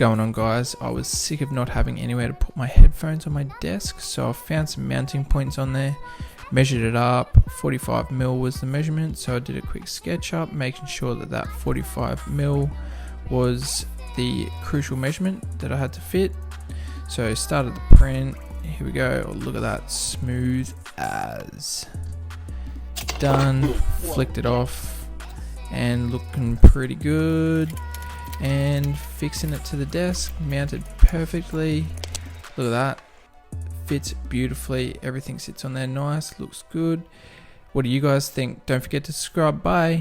going on, guys? I was sick of not having anywhere to put my headphones on my desk, so I found some mounting points on there, measured it up. 45mm was the measurement, so I did a quick sketch up, making sure that that 45mm was the crucial measurement that I had to fit. So started the print. Here we go. Oh, look at that, smooth as. Done. Flicked it off and looking pretty good. And fixing it to the desk, mounted perfectly. Look at that, fits beautifully. Everything sits on there nice, looks good. What do you guys think? Don't forget to subscribe. Bye.